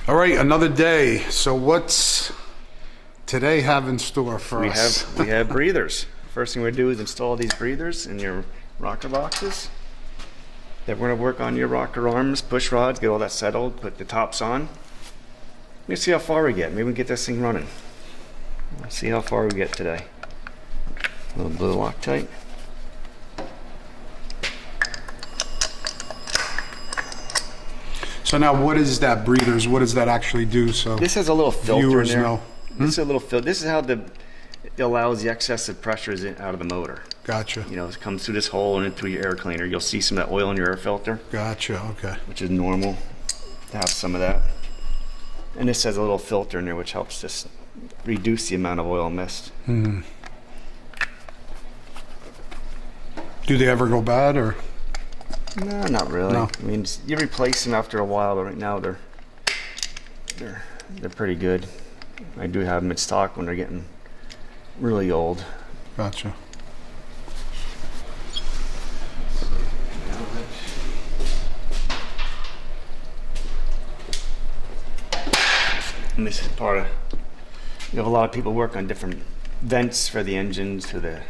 All right, another day. So what's today have in store for us? We have breathers. First thing we do is install these breathers in your rocker boxes. Then we're going to work on your rocker arms, push rods, get all that settled, put the tops on. Let's see how far we get. Maybe we can get this thing running. Let's see how far we get today. A little blue Loctite. So now what is that breathers? What does that actually do? So this has a little filter viewers in there. know. This is a little filter. This is how it allows the excessive pressures out of the motor. Gotcha. You know, it comes through this hole and through your air cleaner. You'll see some of that oil in your air filter. Gotcha, okay. Which is normal to have some of that. And this has a little filter in there which helps just reduce the amount of oil mist. Hmm. Do they ever go bad or? No, not really. No. I mean, you replace them after a while, but right now they're pretty good. I do have them in stock when they're getting really old. Gotcha. And this is part of, you have a lot of people work on different vents for the engines, to the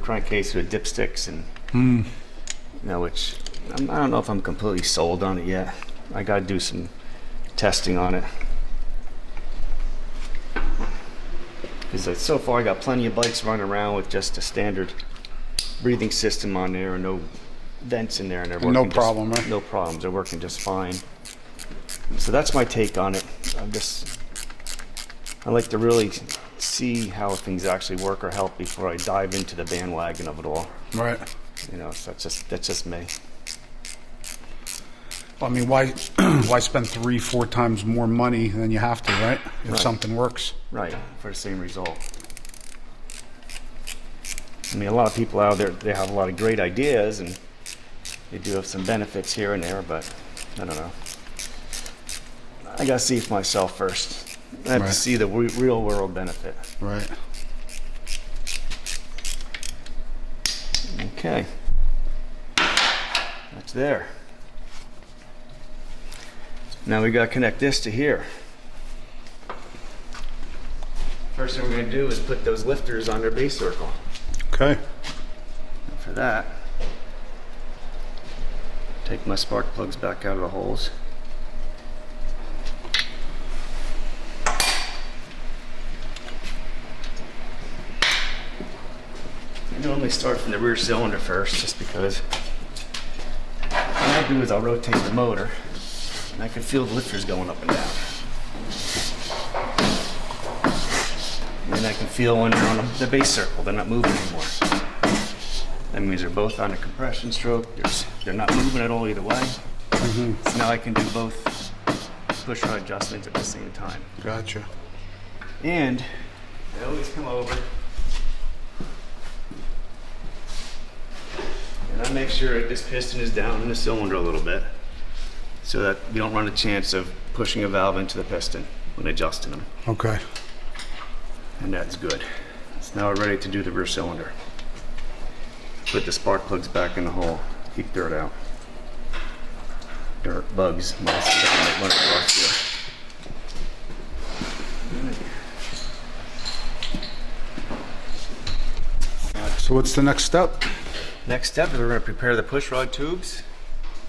crankcase, to the dipsticks, and you know, which I don't know if I'm completely sold on it yet. I got to do some testing on it. Because so far I got plenty of bikes running around with just a standard breathing system on there and no vents in there, and they're working no problem, right? No problems. They're working just fine. So that's my take on it. I like to really see how things actually work or help before I dive into the bandwagon of it all. Right. You know, so that's just me. Well, I mean, why spend 3-4 times more money than you have to, right? If something works. Right, for the same result. I mean, a lot of people out there, they have a lot of great ideas, and they do have some benefits here and there, but I don't know. I gotta see it for myself first. I have to see the real world benefit. Right. Okay. That's there. Now we gotta connect this to here. First thing we're gonna do is put those lifters on their base circle. Okay. And for that, take my spark plugs back out of the holes. I normally start from the rear cylinder first, just because what I do is I'll rotate the motor and I can feel the lifters going up and down. And I can feel when they're on the base circle, they're not moving anymore. That means they're both on a compression stroke. They're not moving at all either way. So now I can do both push rod adjustments at the same time. Gotcha. And I always come over and I make sure that this piston is down in the cylinder a little bit, so that you don't run a chance of pushing a valve into the piston when adjusting them. Okay. And that's good. So now we're ready to do the rear cylinder. Put the spark plugs back in the hole. Keep dirt out. Dirt, bugs, mice, might run across here. So what's the next step? Next step is we're going to prepare the push rod tubes,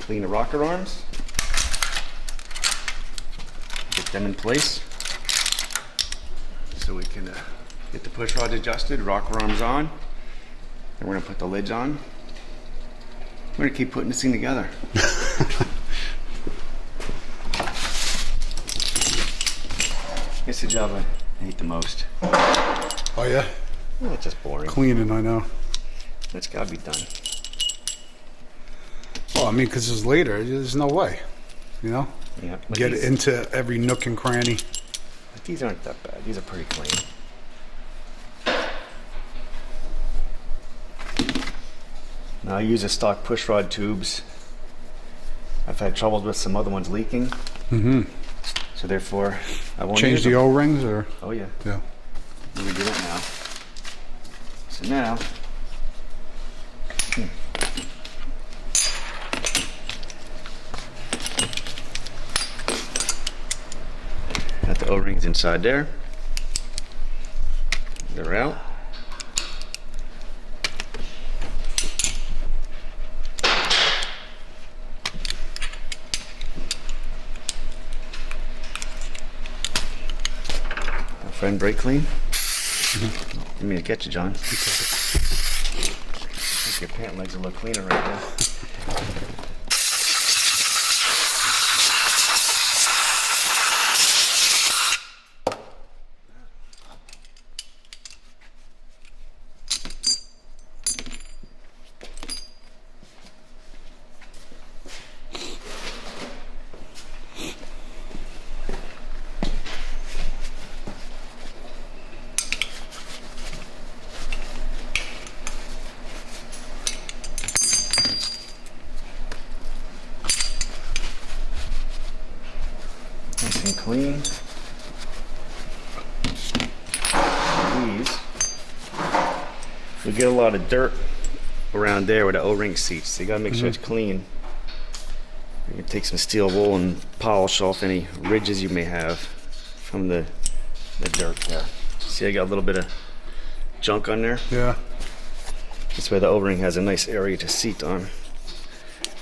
clean the rocker arms, get them in place so we can get the push rods adjusted, rocker arms on, and we're going to put the lids on. We're going to keep putting this thing together. It's the job I hate the most. Oh yeah? Well, it's just boring. Cleaning, I know. It's got to be done. Well, I mean, because it's later, there's no way, you know? Yeah. Get it into every nook and cranny. But these aren't that bad. These are pretty clean. Now I use the stock push rod tubes. I've had troubles with some other ones leaking. So therefore, I won't Change use the them. O-rings or? Oh yeah. Yeah. Let me do that now. So now, Got the O-rings inside there. They're out. Our friend brake clean. Give me to catch you, John. I think your pant legs are a little cleaner right now. Nice and clean. These, we get a lot of dirt around there where the O-ring seats, so you gotta make sure it's clean. You can take some steel wool and polish off any ridges you may have from the dirt there. See, I got a little bit of junk on there. Yeah. This way the O-ring has a nice area to seat on.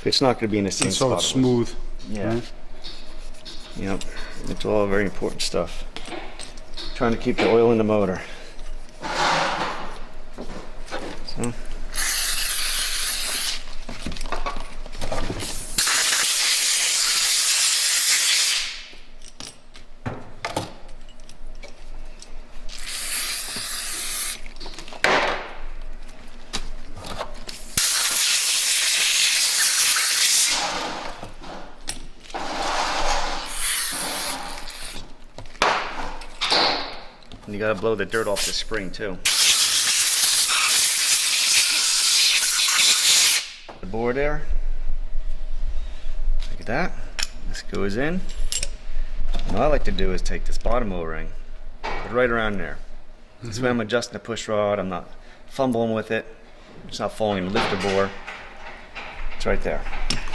It's not going to be in the same And so spot. it's smooth. Yeah. Right? Yep. It's all very important stuff. Trying to keep the oil in the motor. So. And you gotta blow the dirt off the spring too. The bore there. Look at that. This goes in. And what I like to do is take this bottom O-ring, put it right around there. This way I'm adjusting the push rod, I'm not fumbling with it. It's not falling in the lifter bore. It's right there.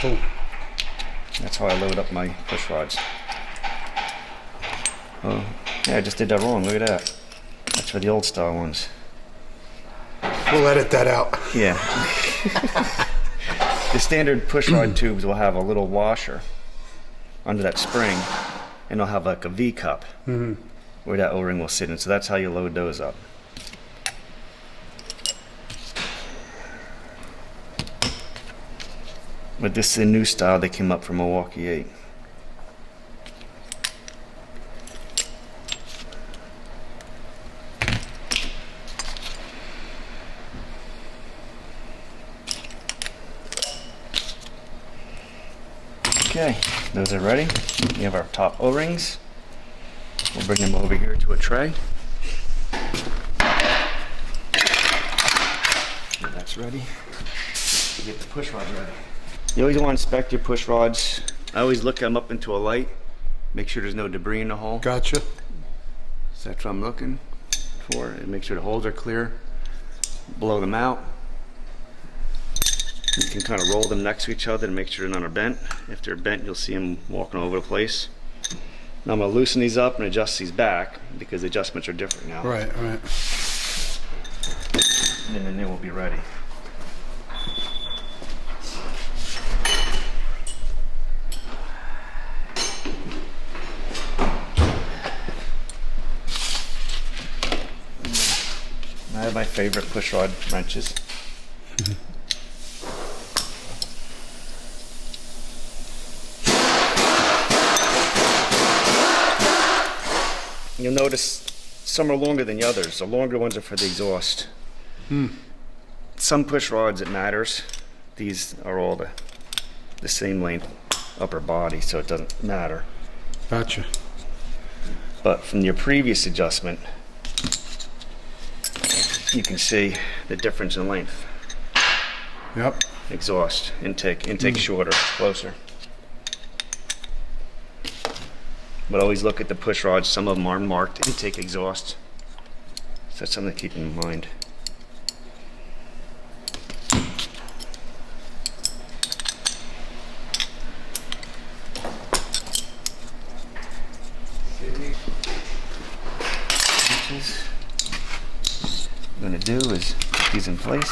Cool. That's how I load up my push rods. Oh, yeah, I just did that wrong. Look at that. That's for the old style ones. We'll edit that out. Yeah. The standard push rod tubes will have a little washer under that spring, and they'll have like a V cup where that O-ring will sit in. So that's how you load those up. But this is a new style that came up from Milwaukee 8. Okay, those are ready. We have our top O-rings. We'll bring them over here to a tray. And that's ready. We get the push rods ready. You always want to inspect your push rods. I always look them up into a light, make sure there's no debris in the hole. Gotcha. So that's what I'm looking for, and make sure the holes are clear. Blow them out. You can kind of roll them next to each other to make sure they're not bent. If they're bent, you'll see them walking all over the place. Now I'm going to loosen these up and adjust these back because the adjustments are different now. Right, right. And then they will be ready. I have my favorite push rod wrenches. You'll notice some are longer than the others. The longer ones are for the exhaust. Some push rods it matters. These are all the same length upper body, so it doesn't matter. Gotcha. But from your previous adjustment, you can see the difference in length. Yep. Exhaust, intake shorter, closer. But always look at the push rods. Some of them are marked intake exhaust. So that's something to keep in mind. axles. What I'm going to do is put these in place.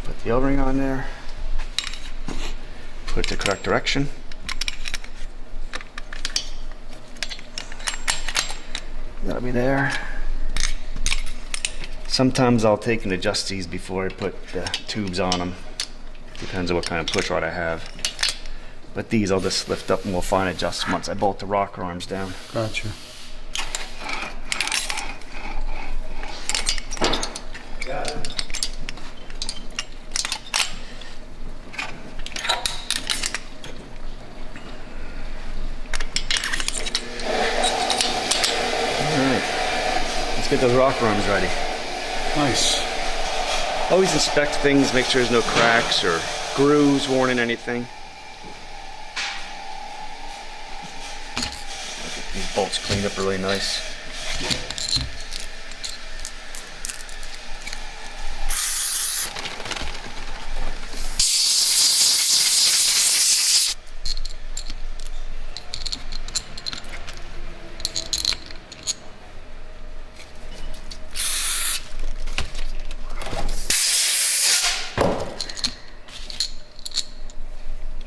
Put the O-ring on there. Put it the correct direction. That'll be there. Sometimes I'll take and adjust these before I put the tubes on them. Depends on what kind of push rod I have. But these I'll just lift up and we'll fine adjust once I bolt the rocker arms down. Gotcha. Got it. Let's get those rocker arms ready. Nice. Always inspect things, make sure there's no cracks or grooves worn in anything. Get these bolts cleaned up really nice.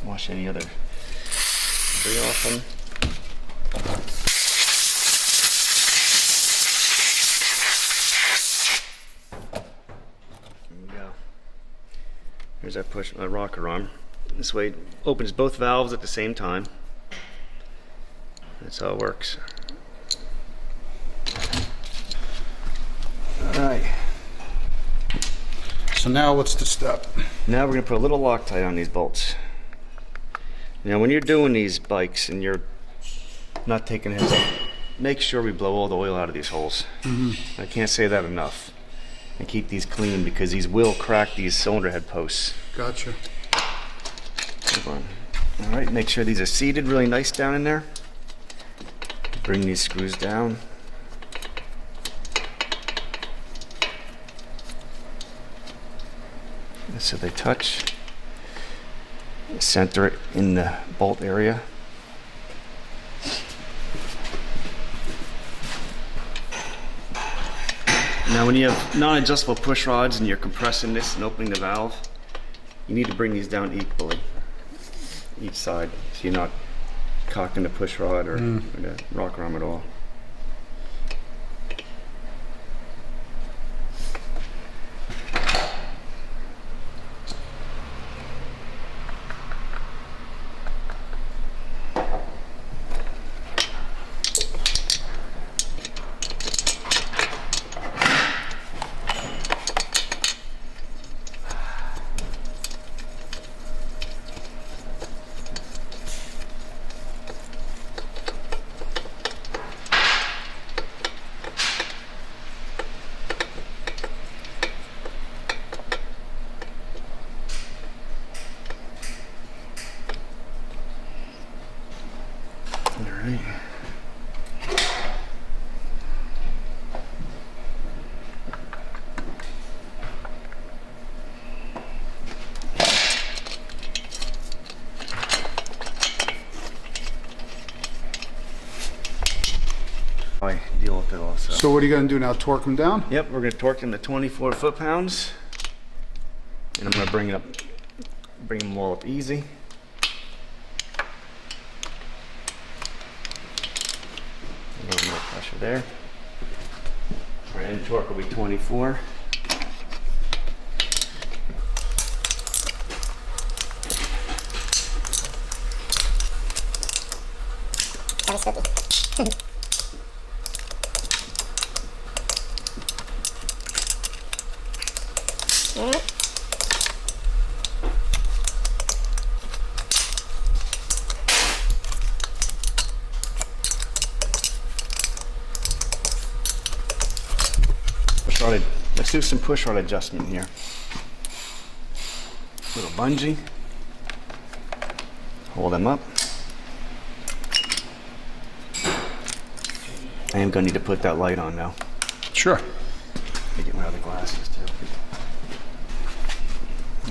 Wash any other debris off them. There we go. Here's our push rocker arm. This way it opens both valves at the same time. That's how it works. All right. So now what's the step? Now we're going to put a little Loctite on these bolts. Now when you're doing these bikes and you're not taking heads up, make sure we blow all the oil out of these holes. I can't say that enough. And keep these clean because these will crack these cylinder head posts. Gotcha. All right, make sure these are seated really nice down in there. Bring these screws down. So they touch. Center it in the bolt area. Now when you have non-adjustable push rods and you're compressing this and opening the valve, you need to bring these down equally, each side, so you're not cocking the push rod or the rocker arm at all. Alright. I deal with it also. So what are you going to do now? Torque them down? Yep, we're going to torque them to 24 foot-pounds. And I'm going to bring them all up easy. A little more pressure there. Our end torque will be 24. That was spooky. Let's do some push rod adjustment here. Little bungee. Hold them up. I am going to need to put that light on now. Sure. Let me get my other glasses too.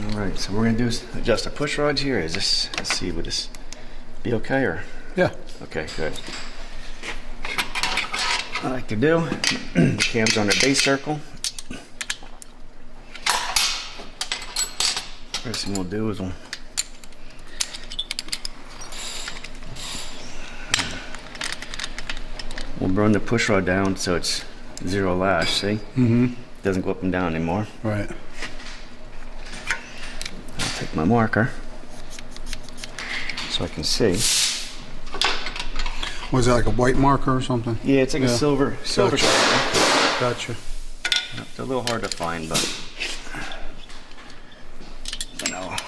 All right, so what we're going to do is adjust our push rods here. Let's see what this be okay, or? Yeah. Okay, good. What I like to do, the cam's on the base circle. First thing we'll do is we'll burn the push rod down so it's 0 lash, see? Mm-hmm. Doesn't go up and down anymore. Right. I'll take my marker so I can see. Was that like a white marker or something? Yeah, it's like a silver Gotcha. sharp. Gotcha. It's a little hard to find, but then I'll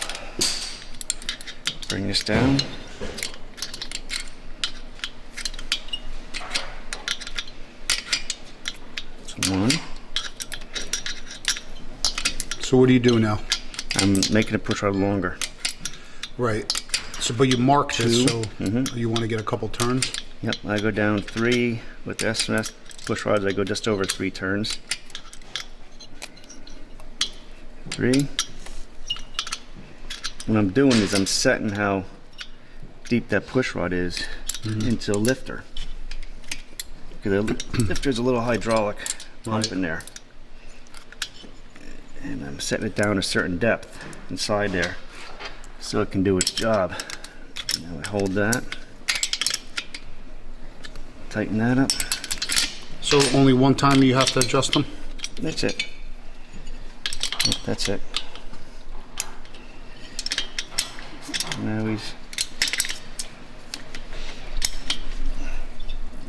bring this down. That's one. So what do you do now? I'm making it push rod longer. Right. So, but you mark this, Two. so you want to get a couple turns? Yep, I go down 3 with the SMS push rods. I go just over 3 turns. 3. What I'm doing is I'm setting how deep that push rod is into the lifter. Because the lifter's a little hydraulic pump in there. And I'm setting it down a certain depth inside there so it can do its job. Now I hold that. Tighten that up. So only one time you have to adjust them? That's it. Yep, that's it. Now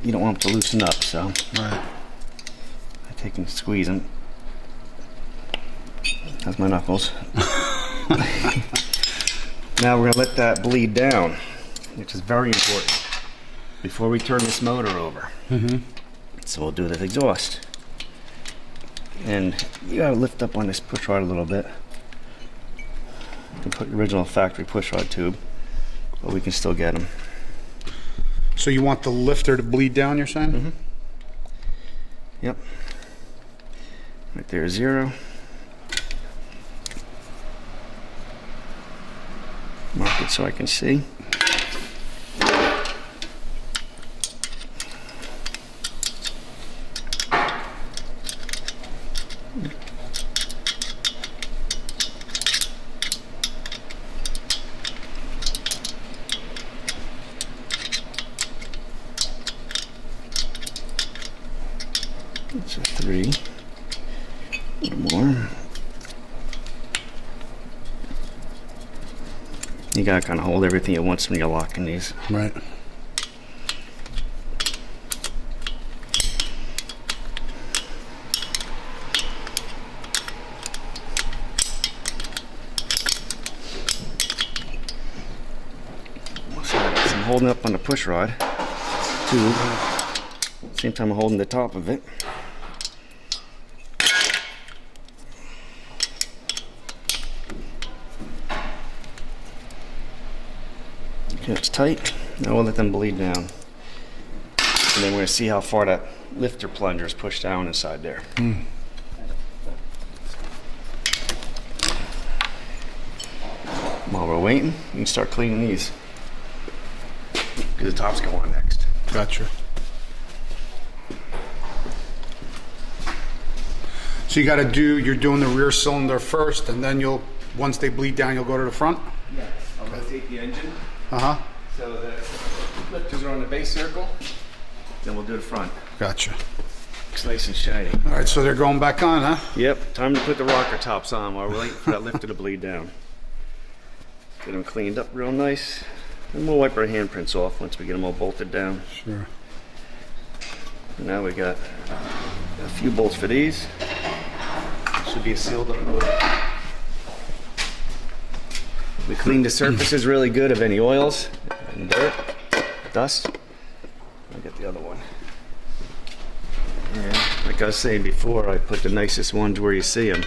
you don't want them to loosen up, so Right. I take and squeeze them. That's my knuckles. Now we're gonna let that bleed down, which is very important before we turn this motor over. So we'll do the exhaust. And you gotta lift up on this push rod a little bit. You can put the original factory push rod tube, but we can still get them. So you want the lifter to bleed down, you're saying? Yep. Right there, 0. Mark it so I can see. That's a 3. A little more. You gotta kind of hold everything at once when you're locking these. Right. So I'm holding up on the push rod tube. Same time I'm holding the top of it. Okay, it's tight. Now we'll let them bleed down. And then we're going to see how far that lifter plunger is pushed down inside there. While we're waiting, we can start cleaning these. Because the tops go on next. Gotcha. So you got to you're doing the rear cylinder first, and then once they bleed down, you'll go to the front? Yes, I'll rotate the engine. Uh-huh. So the lifters are on the base circle. Then we'll do the front. Gotcha. Looks nice and shiny. All right, so they're going back on, huh? Yep, time to put the rocker tops on while we're waiting for that lifter to bleed down. Get them cleaned up real nice. And we'll wipe our handprints off once we get them all bolted down. Sure. Now we got a few bolts for these. Should be a sealed up motor. We cleaned the surfaces really good of any oils and dirt, dust. I'll get the other one. And like I was saying before, I put the nicest ones where you see them.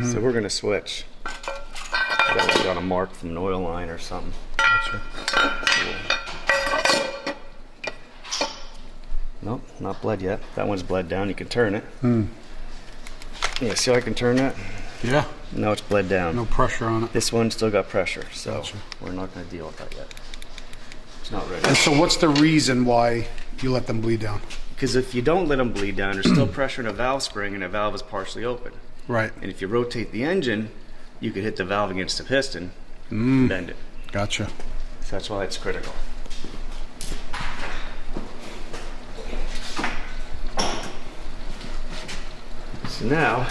So we're gonna switch. I got a mark from an oil line or something. Gotcha. Nope, not bled yet. That one's bled down. You can turn it. Yeah, see how I can turn that? Yeah. Now it's bled down. No pressure on it. This one still got pressure, so Gotcha. we're not going to deal with that yet. It's not ready. And so what's the reason why you let them bleed down? Because if you don't let them bleed down, there's still pressure in a valve spring and the valve is partially open. Right. And if you rotate the engine, you could hit the valve against the piston and bend it. Gotcha. So that's why it's critical. So now,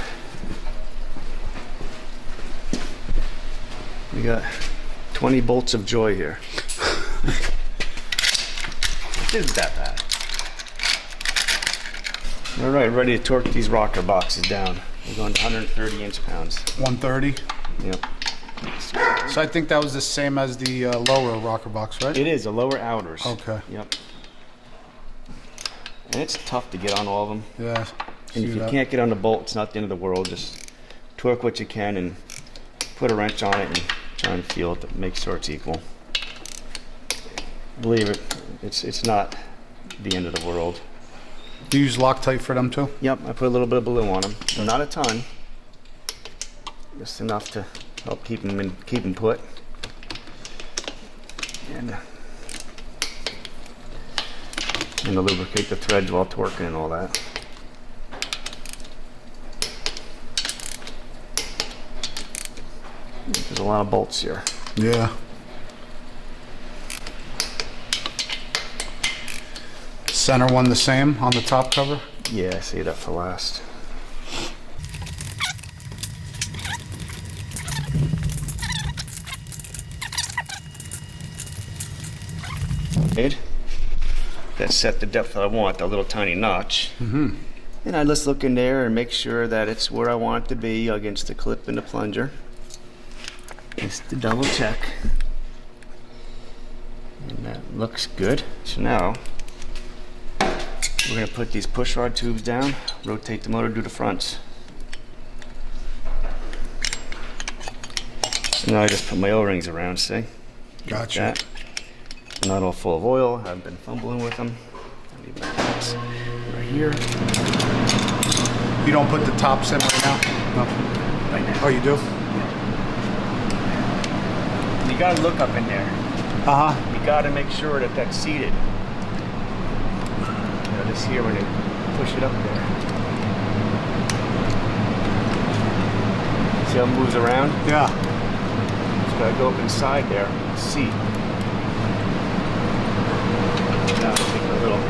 we got 20 bolts of joy here. It isn't that bad. All right, ready to torque these rocker boxes down. We're going to 130 inch-pounds. 130. Yep. So I think that was the same as the lower rocker box, right? It is, the lower outers. Okay. Yep. And it's tough to get on all of them. Yeah. And if you can't get on the bolt, it's not the end of the world. Just torque what you can and put a wrench on it and try and feel it to make sure it's equal. Believe it, it's not the end of the world. Do you use Loctite for them too? Yep, I put a little bit of blue on them. Not a ton. Just enough to help keep them put. And to lubricate the threads while torquing and all that. There's a lot of bolts here. Yeah. Center one the same on the top cover? Yeah, I see that for last. That set the depth that I want, that little tiny notch. And I just look in there and make sure that it's where I want it to be against the clip and the plunger. Just to double check. And that looks good. So now, we're gonna put these push rod tubes down, rotate the motor, do the fronts. So now I just put my O-rings around, see? Gotcha. Like that. They're not all full of oil. I haven't been fumbling with them. I'll leave my caps right here. You don't put the tops in right now? No. Right now. Oh, you do? You gotta look up in there. Uh-huh. You gotta make sure that that's seated. You know, just here when you push it up there. See how it moves around? Yeah. Just gotta go up inside there, seat. Now take a little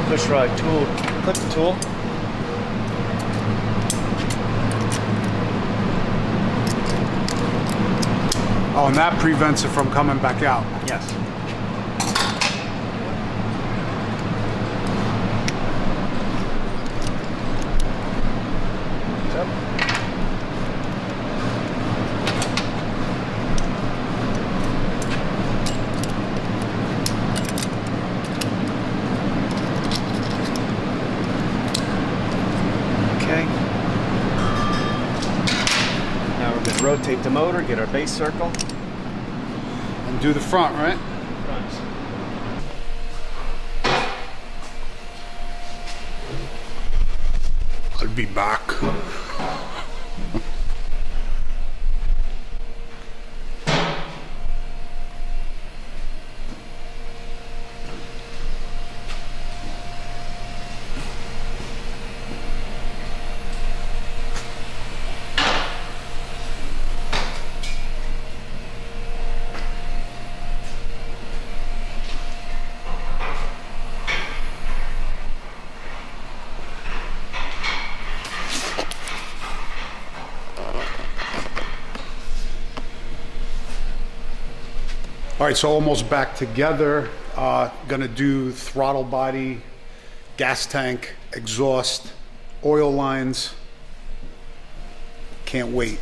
push rod tool, clip the tool. Oh, and that prevents it from coming back out. Yes. Okay. Now we're going to rotate the motor, get our base circle. And do the front, right? I'll be back. All right, so almost back together. Gonna do throttle body, gas tank, exhaust, oil lines. Can't wait.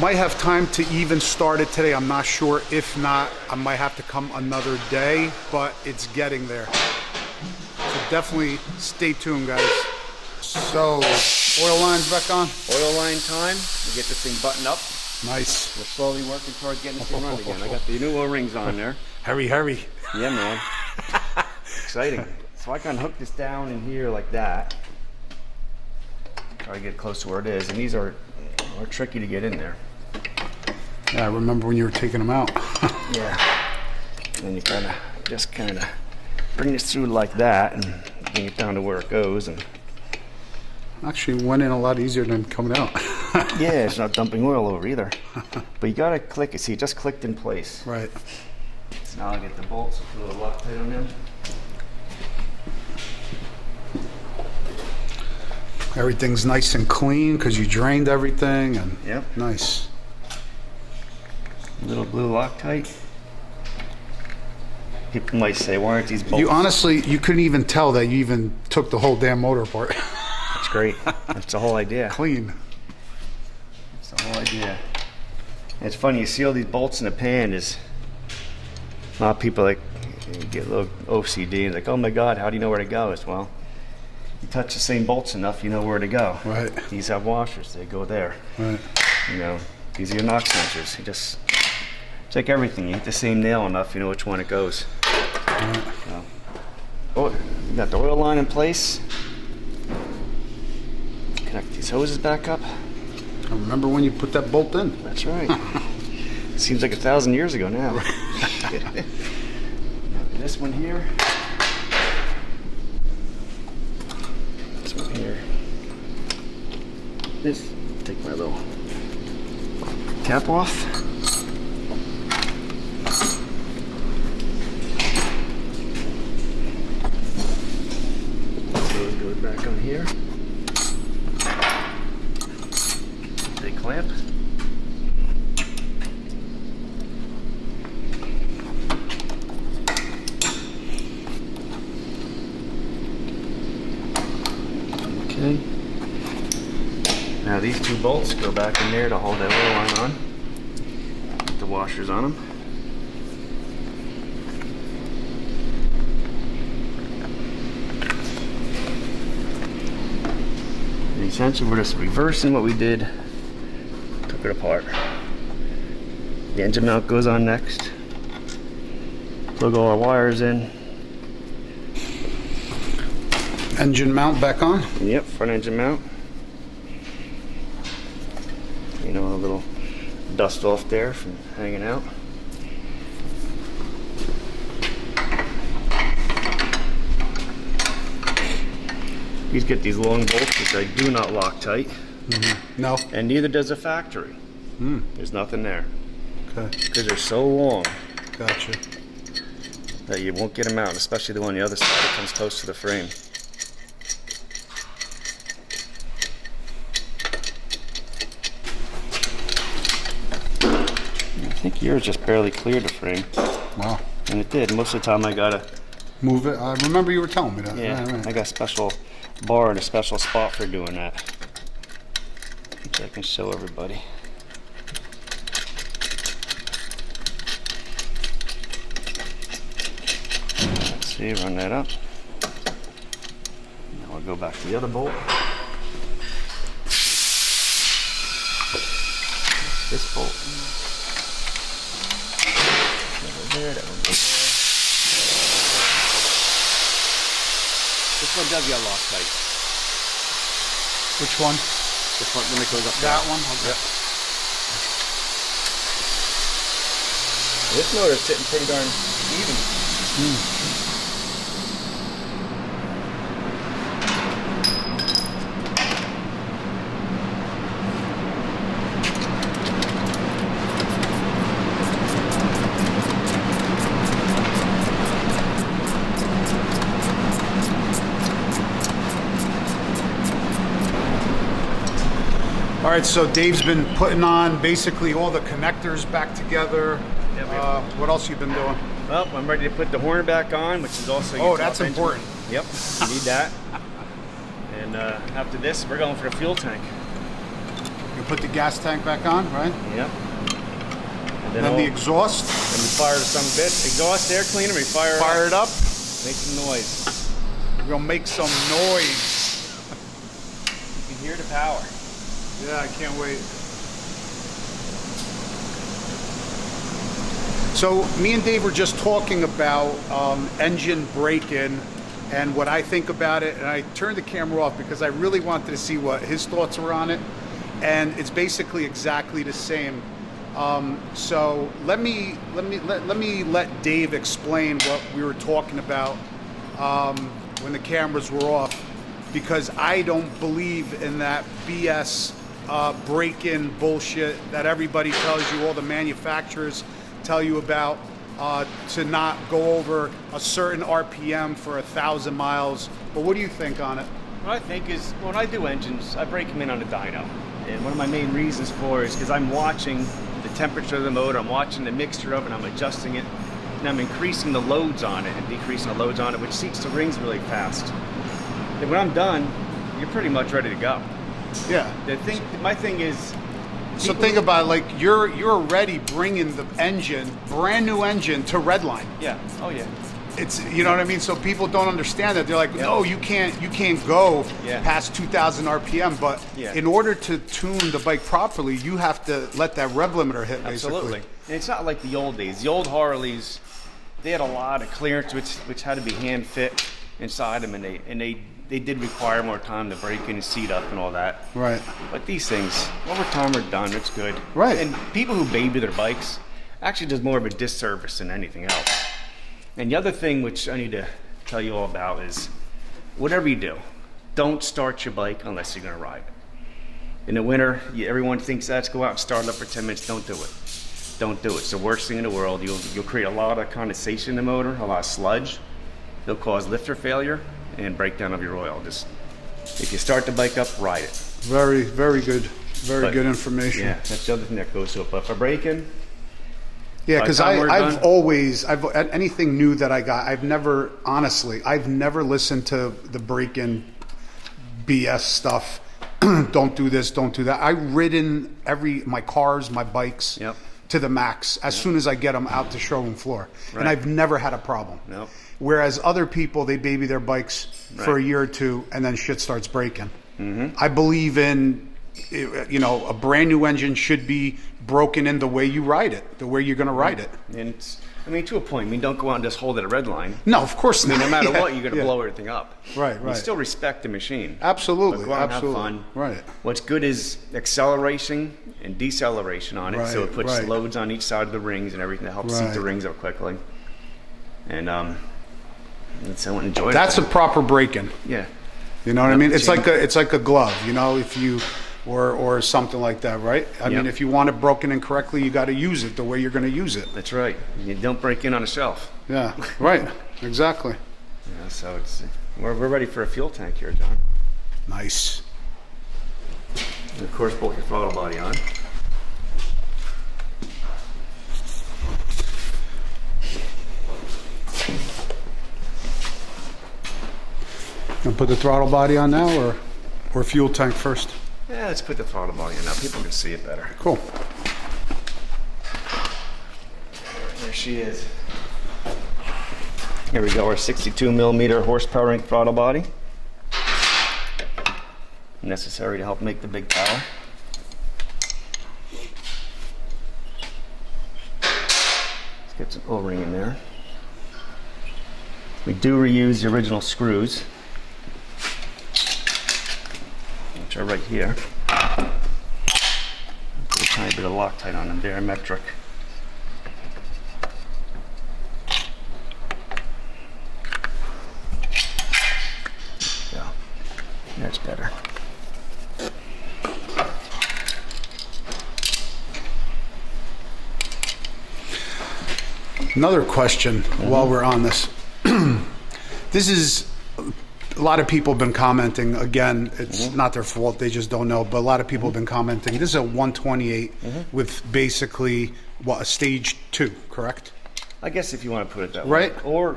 Might have time to even start it today. I'm not sure. If not, I might have to come another day, but it's getting there. So definitely stay tuned, guys. So, oil lines back on. Oil line time. We get this thing buttoned up. Nice. We're slowly working toward getting this thing running again. I got the new O-rings on there. Hurry, hurry. Yeah, man. Exciting. So I can hook this down in here like that. Try to get close to where it is. And these are tricky to get in there. Yeah, I remember when you were taking them out. Yeah. And you just kind of bring it through like that and bring it down to where it goes. And Actually went in a lot easier than coming out. yeah, it's not dumping oil over either. But you gotta click it. See, it just clicked in place. Right. So now I get the bolts, put a little Loctite on them. Everything's nice and clean because you drained everything, and Yep. nice. Little blue Loctite. People might say, why aren't these bolts? You honestly, you couldn't even tell that you even took the whole damn motor apart. That's great. That's the whole idea. Clean. That's the whole idea. And it's funny, you see all these bolts in the pan, is a lot of people like get a little OCD and like, oh my God, how do you know where to go? It's, well, you touch the same bolts enough, you know where to go. Right. These have washers, they go there. Right. You know, these are your knock sensors. You just, it's like everything, you hit the same nail enough, you know which one it goes. Right. So, oh, you got the oil line in place. Connect these hoses back up. I remember when you put that bolt in. That's right. It seems like 1,000 years ago now. This one here. This one here. This, take my little cap off. So it goes back on here. Big clamp. Okay. Now these two bolts go back in there to hold that oil line on. Put the washers on them. And essentially we're just reversing what we did. Took it apart. The engine mount goes on next. Plug all our wires in. Engine mount back on. Yep, front engine mount. You know, a little dust off there from hanging out. These get these long bolts, which I do not Loctite, No. and neither does the factory. There's nothing there Okay. because they're so long Gotcha. that you won't get them out, especially the one on the other side that comes close to the frame. I think yours just barely cleared the frame, Wow. and it did. Most of the time I gotta, Move it. I remember you were telling me that. yeah, Right. I got a special bar and a special spot for doing that, which I can show everybody. Let's see, run that up. Now we'll go back to the other bolt. This bolt. There, that one goes there. This one does get Loctite. Which one? The front one that goes up That there. one? Okay. Yep. This motor's sitting pretty darn even. All right, so Dave's been putting on basically all the connectors back together. Yeah, What else you been doing? Well, I'm ready to put the horn back on, which is also your Oh, top that's engine. important. Yep, you need that. And after this, we're going for the fuel tank. You put the gas tank back on, right? Yep. And Then the exhaust. Then we fire some bit. Exhaust air cleaner, we fire Fire it up. Make some noise. We're gonna make some noise. You can hear the power. Yeah, I can't wait. So me and Dave were just talking about engine break-in and what I think about it, and I turned the camera off because I really wanted to see what his thoughts were on it. And it's basically exactly the same. So let me let Dave explain what we were talking about when the cameras were off, because I don't believe in that BS break-in bullshit that everybody tells you, all the manufacturers tell you about, to not go over a certain RPM for 1,000 miles. But what do you think on it? What I think is, when I do engines, I break them in on a dyno. And one of my main reasons for it is because I'm watching the temperature of the motor, I'm watching the mixture of it, I'm adjusting it, and I'm increasing the loads on it and decreasing the loads on it, which seats the rings really fast. And when I'm done, you're pretty much ready to go. Yeah. My thing is, So think about it, like you're already bringing the engine, brand new engine, to Redline. yeah, oh yeah. It's, you know what I mean? So people don't understand that. They're like, no, you can't go Yeah. past 2,000 RPM. But Yeah. in order to tune the bike properly, you have to let that rev limiter hit, basically. Absolutely. And it's not like the old days. The old Harleys, they had a lot of clearance, which had to be hand fit inside them, and they did require more time to break in and seat up and all that. Right. But these things, over time, are done. It's good. Right. And people who baby their bikes actually does more of a disservice than anything else. And the other thing which I need to tell you all about is, whatever you do, don't start your bike unless you're going to ride it. In the winter, everyone thinks that's go out and start it up for 10 minutes. Don't do it. Don't do it. It's the worst thing in the world. You'll create a lot of condensation in the motor, a lot of sludge. It'll cause lifter failure and breakdown of your oil. Just, if you start the bike up, ride it. Very, very good. Very But, good information. Yeah, that's the other thing that goes to it. But for braking, Yeah, By the because time we're I've done- always, anything new that I got, I've never listened to the break-in BS stuff. Don't do this, don't do that. I've ridden my cars, my bikes Yep. to the max as soon as I get them out the showroom floor. And Right. I've never had a problem. Nope. Whereas other people, they baby their bikes for a year or two and then shit starts breaking. I believe in, a brand new engine should be broken in the way you ride it, the way you're going to ride it. and to a point, don't go out and just hold it at red line. No, of course not. No matter Yeah, what, you're going to yeah. blow everything up. Right, You right. still respect the machine. Absolutely, But go out and absolutely. have fun. Right. What's good is acceleration and deceleration on it, so it Right, puts right. loads on each side of the rings and everything to help seat the Right. rings up quickly. And so enjoy That's it. a proper break-in. Yeah. You know what I mean? It's Change. like a glove, if you or something like that, right? I mean, Yep. if you want it broken in correctly, you got to use it the way you're going to use it. That's right. You don't break in on a shelf. Yeah, right. Exactly. Yeah, so we're ready for a fuel tank here, John. Nice. And of course, bolt your throttle body on. And put the throttle body on now, or fuel tank first. Yeah, let's put the throttle body in now. People can see it better. Cool. There she is. Here we go, our 62 millimeter horsepower ink throttle body. Necessary to help make the big power. Let's get some O-ring in there. We do reuse the original screws, which are right here. Put a tiny bit of Loctite on them, diametric. Yeah, that's better. Another question while we're on this. This is, a lot of people have been commenting, again, it's not their fault, they just don't know, but a lot of people have been commenting. This is a 128 with basically, a stage 2, correct? I guess if you want to put it that Right. way. Or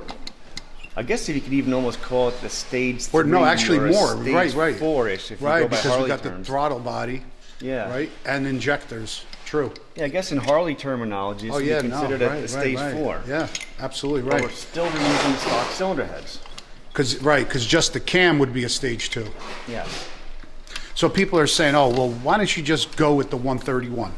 I guess if you could even almost call it the stage 3 Or no, actually or a more, stage right. 4-ish if you Right, go by because Harley we got terms. the throttle body, Yeah. right, and injectors, true. Yeah, I guess in Harley terminology, it's Oh yeah, considered no, right, a stage right, right. 4. Yeah, absolutely But we're right. still reusing the stock cylinder heads. Because just the cam would be a stage 2. Yeah. So people are saying, oh, well, why don't you just go with the 131?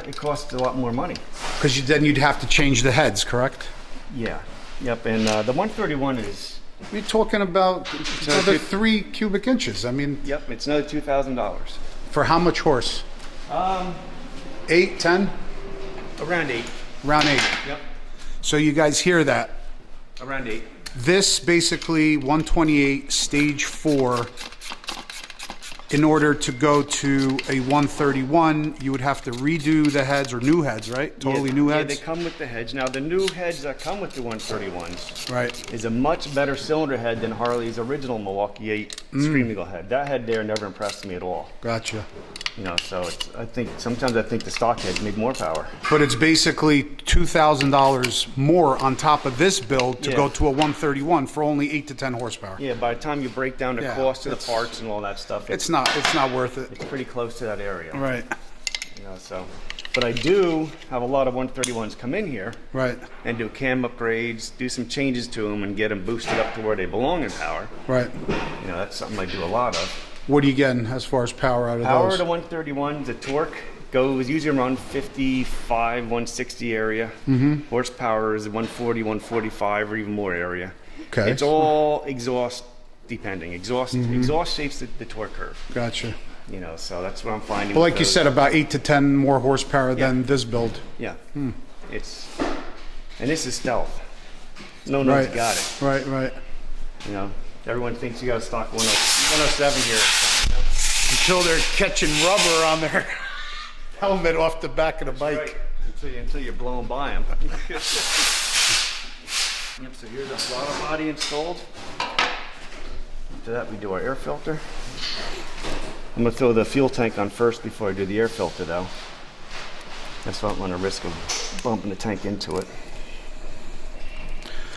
It costs a lot more money. Because then you'd have to change the heads, correct? Yeah. Yep. And the 131 is. We're talking about another 3 cubic inches. I mean, Yep. It's another $2,000. for how much horse? 8, 10? Around 8. Around 8. Yep. So you guys hear that? Around 8. This basically 128 stage 4. In order to go to a 131, you would have to redo the heads or new heads, right? Totally new heads? Yeah, they come with the heads. Now, the new heads that come with the 131s Right. is a much better cylinder head than Harley's original Milwaukee 8 Scream Eagle head. That head there never impressed me at all. Gotcha. You know, so sometimes I think the stock heads make more power. But it's basically $2,000 more on top of this build to go to a 131 for only 8 to 10 horsepower. Yeah, by the time you break down the cost of the parts and all that stuff, It's not worth it. it's pretty close to that area. Right. You know, so, but I do have a lot of 131s come in here Right. and do cam upgrades, do some changes to them, and get them boosted up to where they belong in power. Right. You know, that's something I do a lot of. What are you getting as far as power out of Power those? to 131s, the torque goes usually around 55, 160 area. Horsepower is 140, 145, or even more area. Okay. It's all exhaust depending. Exhaust shapes the torque curve. Gotcha. You know, so that's what I'm finding. Well, with like you those. said, about 8 to 10 more horsepower than this build. Yeah. And this is stealth. No one's Right. got it. Right, right. You know, everyone thinks you got to stock 107 here. You know? Until they're catching rubber on their helmet off the back of the bike. Right. Until you're blowing by them. Yep, so here's the throttle body installed. After that, we do our air filter. I'm gonna throw the fuel tank on first before I do the air filter though. That's why I'm on a risk of bumping the tank into it.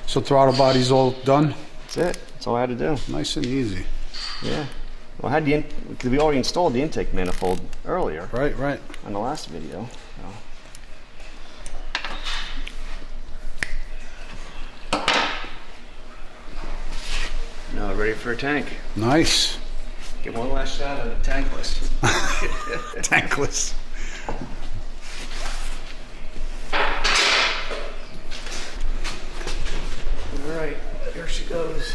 So throttle body's all done? That's it. That's all I had to do. Nice and easy. Yeah. Well, I had because we already installed the intake manifold earlier Right, right. on the last video. Now ready for a tank. Nice. Get one last shot of the tankless. Tankless. All right, here she goes.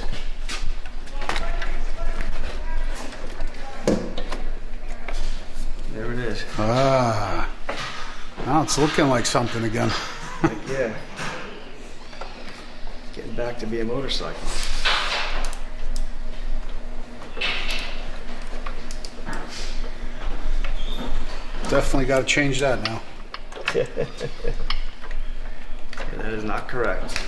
There it is. Ah. Now it's looking like something again. Like, yeah. Getting back to be a motorcycle. Definitely got to change that now. Yeah, that is not correct.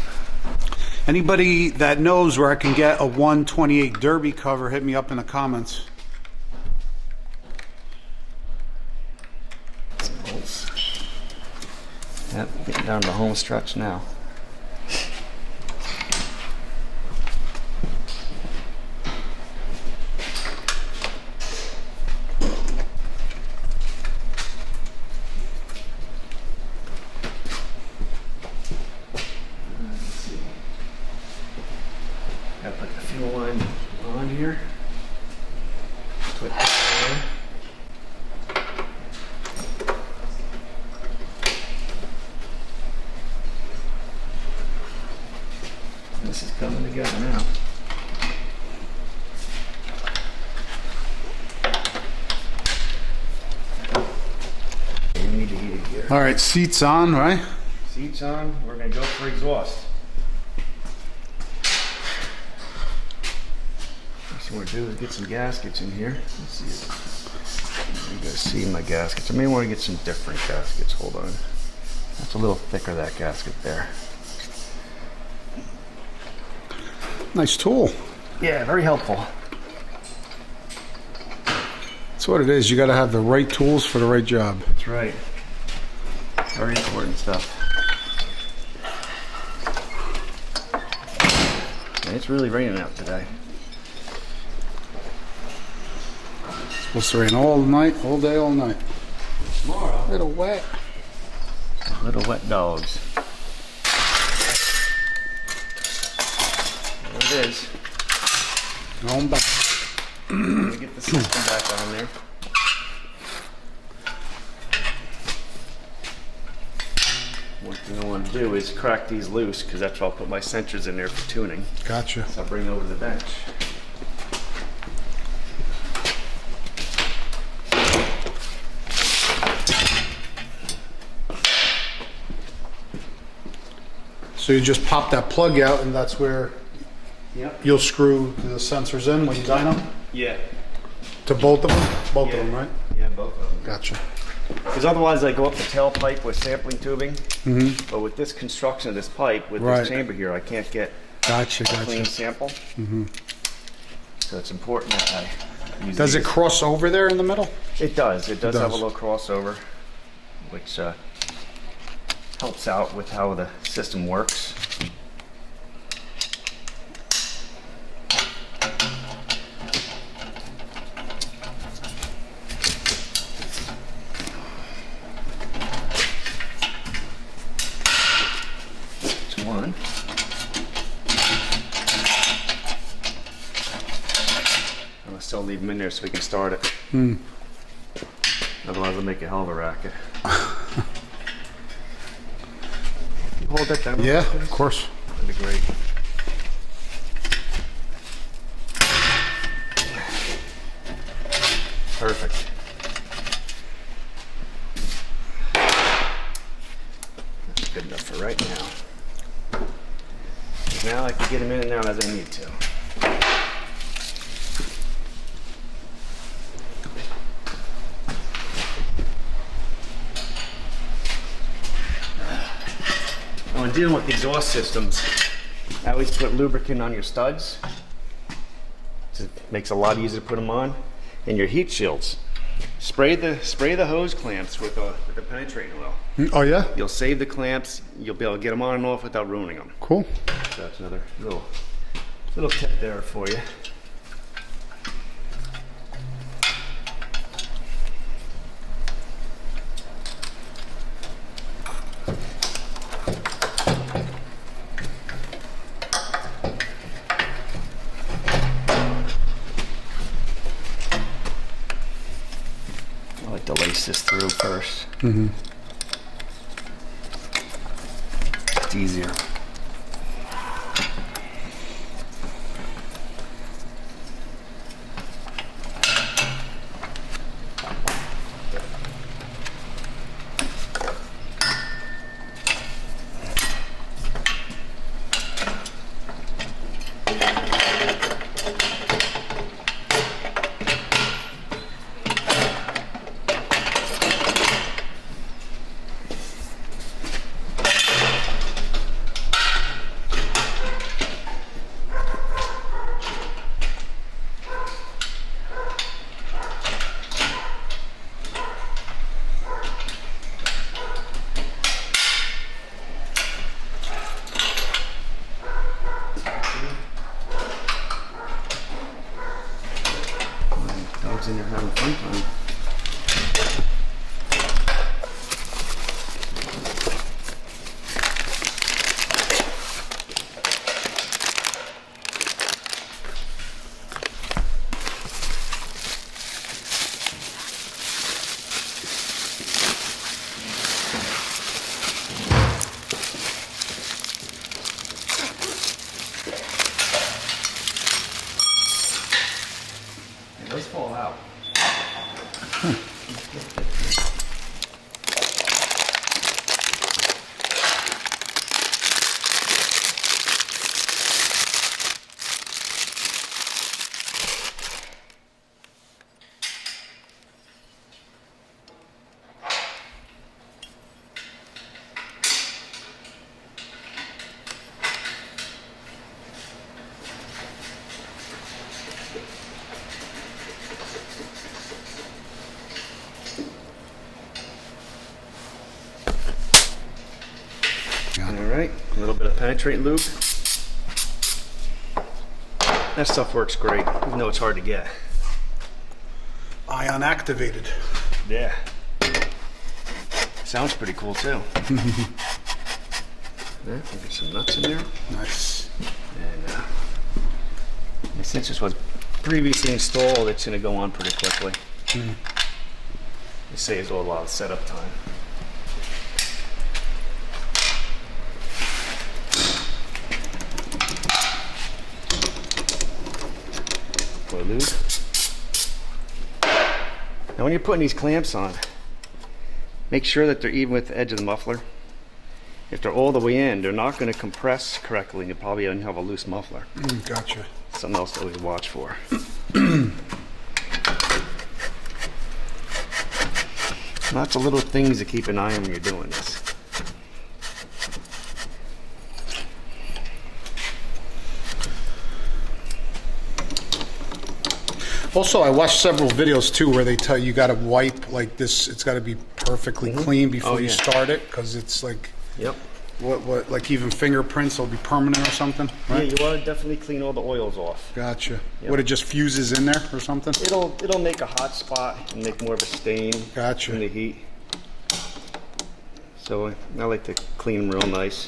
Anybody that knows where I can get a 128 Derby cover, hit me up in the comments. Yep, getting down to the home stretch now. Gotta put the fuel line on here. Put that in. This is coming together now. We need to heat it here. All right, seats on, right? Seats on, we're gonna go for exhaust. First thing we're gonna do is get some gaskets in here. Let's see. You guys see my gaskets. I may want to get some different gaskets. Hold on. That's a little thicker, that gasket there. Nice tool. Yeah, very helpful. That's what it is. You got to have the right tools for the right job. That's right. Very important stuff. And it's really raining out today. Supposed to rain all night, all day, all night. Tomorrow. Little wet. Little wet dogs. There it is. Going back. Let me get the system back on there. One thing I want to do is crack these loose because that's why I'll put my sensors in there for tuning. Gotcha. So I'll bring over to the bench. So you just pop that plug out, and that's where Yep. you'll screw the sensors in when you dyno? Yeah. To both of them? Both Yeah. of them, right? Yeah, both of them. Gotcha. Because otherwise I go up the tailpipe with sampling tubing. But with this construction of this pipe, with Right. this chamber here, I can't get Gotcha, a clean gotcha. sample. So it's important that I use Does it these. cross over there in the middle? It does. It does have a does. little crossover, which helps out with how the system works. That's one. I'm gonna still leave them in there so we can start it. Otherwise, I'll make a hell of a racket. You hold that down. Yeah, please? of course. That'd be great. Perfect. That's good enough for right now. Now I can get them in there as I need to. When dealing with exhaust systems, I always put lubricant on your studs. It makes it a lot easier to put them on. And your heat shields. Spray the hose clamps with the penetrating oil. Oh, yeah? You'll save the clamps. You'll be able to get them on and off without ruining them. Cool. So that's another little tip there for you. I like to lace this through first. It's easier. Dog's in there having a fun time. It does fall out. All right, a little bit of penetrating lube. That stuff works great, even though it's hard to get. Ion activated. Yeah. Sounds pretty cool too. There, we'll get some nuts in there. Nice. And since this was previously installed, it's going to go on pretty quickly. It saves a lot of setup time. Pour lube. Now when you're putting these clamps on, make sure that they're even with the edge of the muffler. if they're all the way in, they're not going to compress correctly. You probably only have a loose muffler. Gotcha. Something else to always watch for. Lots of little things to keep an eye on when you're doing this. Also, I watched several videos too where they tell you got to wipe like this. It's got to be perfectly clean before you start it, because it's like Yep. what like even fingerprints will be permanent or something. Right? Yeah, you want to definitely clean all the oils off. Gotcha. Yep. What, it just fuses in there or something? It'll make a hot spot and make more of a stain Gotcha. in the heat. So I like to clean them real nice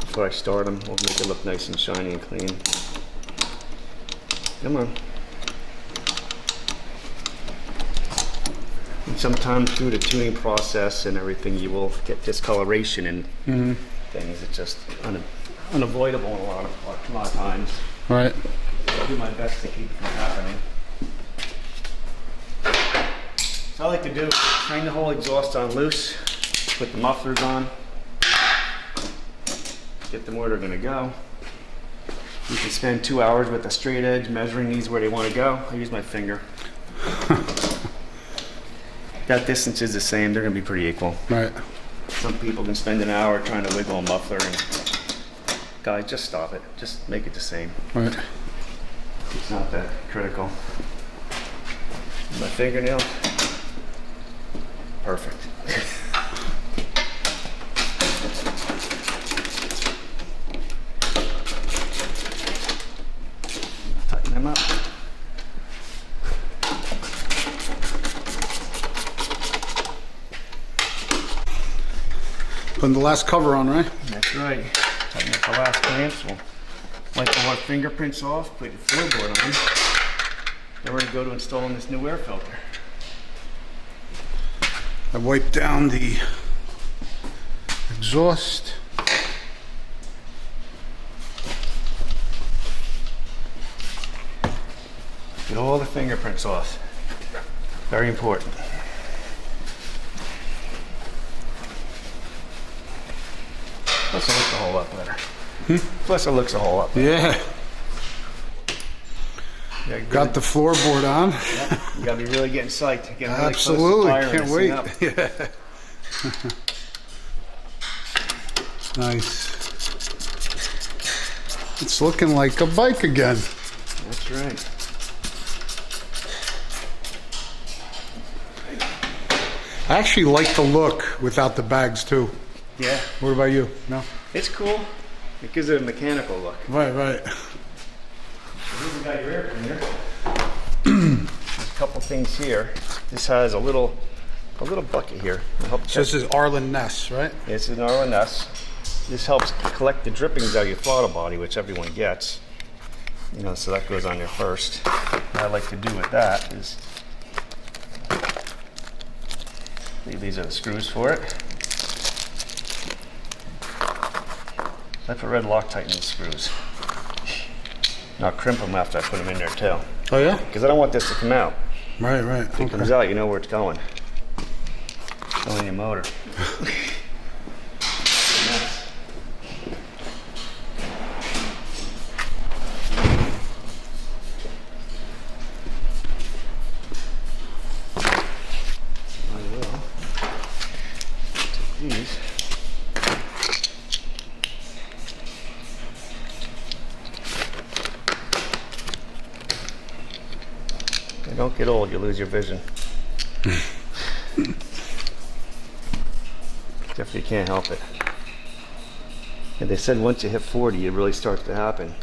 before I start them. We'll make it look nice and shiny and clean. Come on. And sometimes through the tuning process and everything, you will get discoloration and things. It's just unavoidable a lot of times. Right. I'll do my best to keep it from happening. So I like to do, hang the whole exhaust on loose, put the mufflers on, get them where they're gonna go. You can spend 2 hours with a straight edge measuring these where they wanna go. I use my finger. That distance is the same, they're gonna be pretty equal. Right. Some people can spend an hour trying to wiggle a muffler and, guys, just stop it. Just make it the same. Right. It's not that critical. My fingernail, perfect. Tighten them up. Putting the last cover on, right? That's right. Tighten up the last clamps. We'll wipe all our fingerprints off, put the floorboard on. Then we're going to go to installing this new air filter. I wiped down the exhaust. Get all the fingerprints off. Very important. Plus it looks a whole lot better. Plus it looks a whole lot better. Yeah. Yeah, Got the floorboard on. Yeah, you gotta be really getting psyched. Getting really Absolutely. close to firing Can't this wait. thing up. Yeah. Nice. It's looking like a bike again. That's right. I actually like the look without the bags too. Yeah, What about you? No? it's cool. It gives it a mechanical look. Right, right. Here we got your air cleaner. There's a couple things here. This has a little bucket here. It'll help So this is Arlen Ness, right? It's an RNS. This helps collect the drippings out of your throttle body, which everyone gets. You know, so that goes on there first. What I like to do with that is, these are the screws for it. I put red Loctite in these screws. And I'll crimp them after I put them in there too. Oh yeah? Because I don't want this to come out. Right, right. If it comes out, you know where it's going. It's going in your motor. I will take these. They don't get old, you lose your vision. Except you can't help it. And they said once you hit 40, it really starts to happen.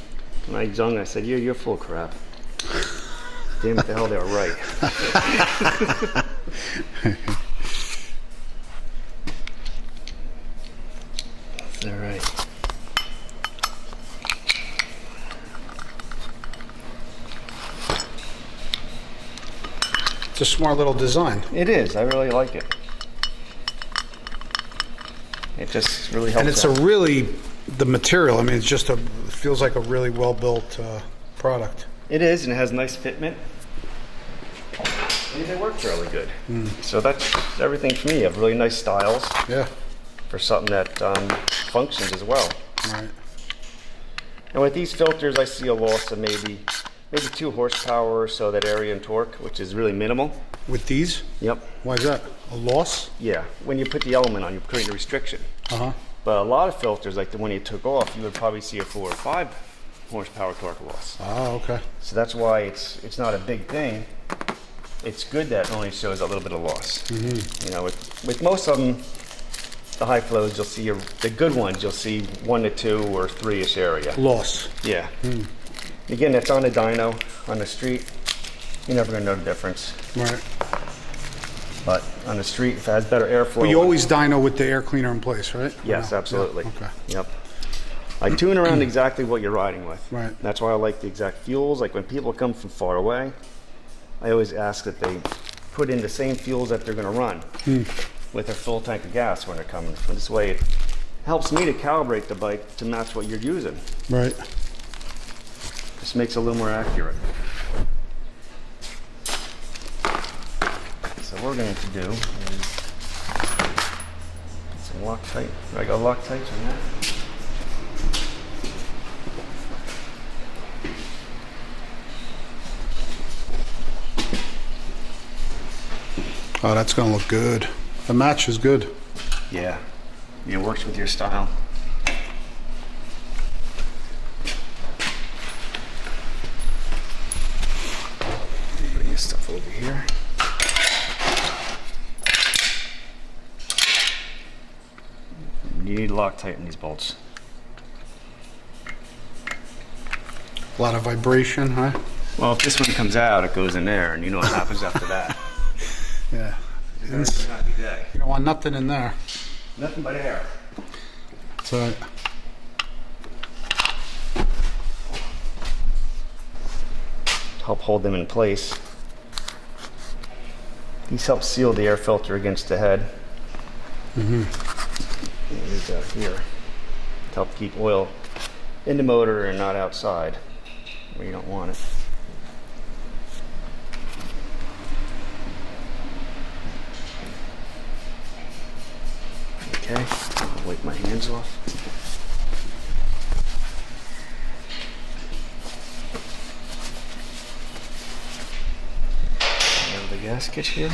When I was young, I said, you're full of crap. Damn it, the hell, they were right. That's all right. It's a smart little design. It is. I really like it. It just really helps. And it's out. a really, the material, I mean, it's just it feels like a really well-built product. It is, and it has nice fitment. And they work fairly good. So that's everything for me. You have really nice styles. Yeah. for something that functions as well. Right. And with these filters, I see a loss of maybe 2 horsepower or so, that area and torque, which is really minimal. With these? Yep. Why is that? A loss? Yeah. When you put the element on, you create a restriction. Uh-huh. But a lot of filters, like the one you took off, you would probably see a 4 or 5 horsepower torque loss. Oh, okay. So that's why it's not a big thing. It's good that it only shows a little bit of loss. Mm-hmm. You know, with most of them, the high flows, you'll see the good ones, you'll see 1 to 2 or 3-ish area. Loss. Yeah. Again, that's on the dyno, on the street. You're never gonna know the difference. Right. But on the street, if it has better airflow. But you always dyno with the air cleaner in place, right? Yes, No? absolutely. Yeah, okay. Yep. I tune around exactly what you're riding with. Right. That's why I like the exact fuels. Like when people come from far away, I always ask that they put in the same fuels that they're going to run with their full tank of gas when they're coming. And this way it helps me to calibrate the bike to match what you're using. Right. Just makes it a little more accurate. So what we're going to do is get some Loctite. I got Loctites on that. Oh, that's gonna look good. The match is good. Yeah, it works with your style. Bring this stuff over here. You need Loctite in these bolts. A lot of vibration, huh? Well, if this one comes out, it goes in there, and you know what happens after that. Yeah. It's a happy day. You don't want nothing in there. Nothing but air. So, Help hold them in place. These help seal the air filter against the head. Use that here to help keep oil in the motor and not outside where you don't want it. Okay, I'll wipe my hands off. Have the gasket here.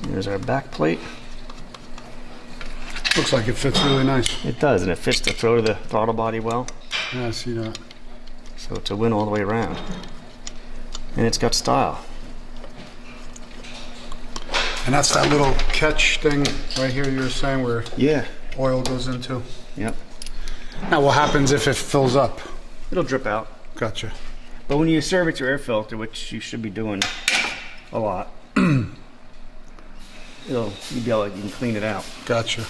Here's our back plate. looks like it fits really nice. It does, and it fits the throat of the throttle body well. Yeah, I see that. So it's a win all the way around. And it's got style. And that's that little catch thing right here you were saying where Yeah. oil goes into. Yep. Now what happens if it fills up? It'll drip out. Gotcha. But when you service your air filter, which you should be doing a lot, you'll be able to, you can clean it out. Gotcha.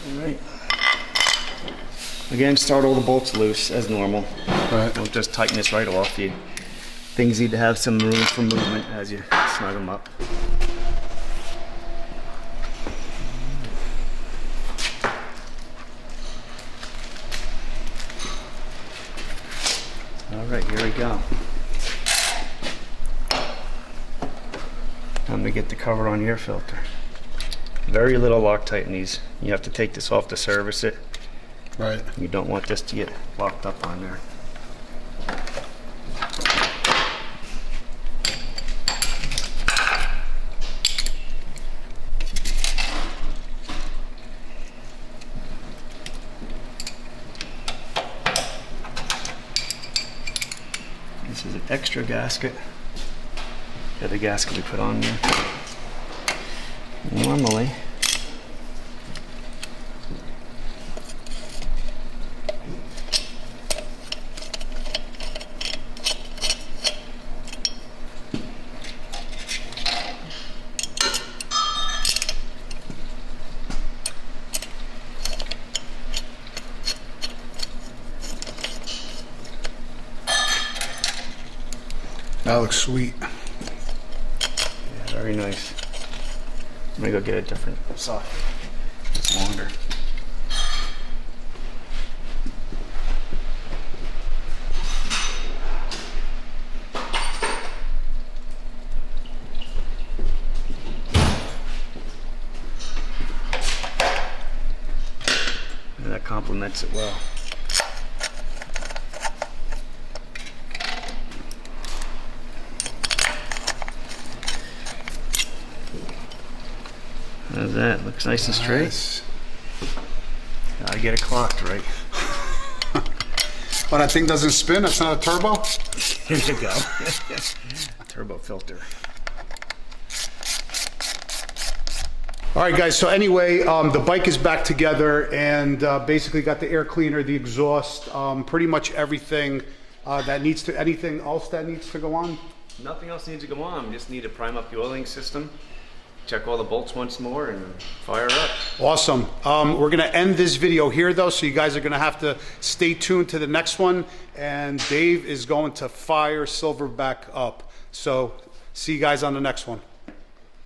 All right. Again, start all the bolts loose as normal. Right. Don't just tighten this right off. Things need to have some room for movement as you snug them up. All right, here we go. Time to get the cover on your filter. Very little Loctite in these. You have to take this off to service it. Right. You don't want this to get locked up on there. This is an extra gasket. The other gasket we put on there. Normally, That looks sweet. yeah, very nice. I'm gonna go get a different socket. longer. And that complements it well. How's that? Looks nice and straight. Nice. Gotta get it clocked right. Oh, that thing doesn't spin? That's not a turbo? Here you go. Turbo filter. All right, guys, so anyway, the bike is back together and basically got the air cleaner, the exhaust, pretty much everything that needs to, anything else that needs to go on? Nothing else needs to go on. We just need to prime up the oiling system, check all the bolts once more, and fire up. Awesome. We're gonna end this video here though, so you guys are gonna have to stay tuned to the next one, and Dave is going to fire Silverback up. So see you guys on the next one.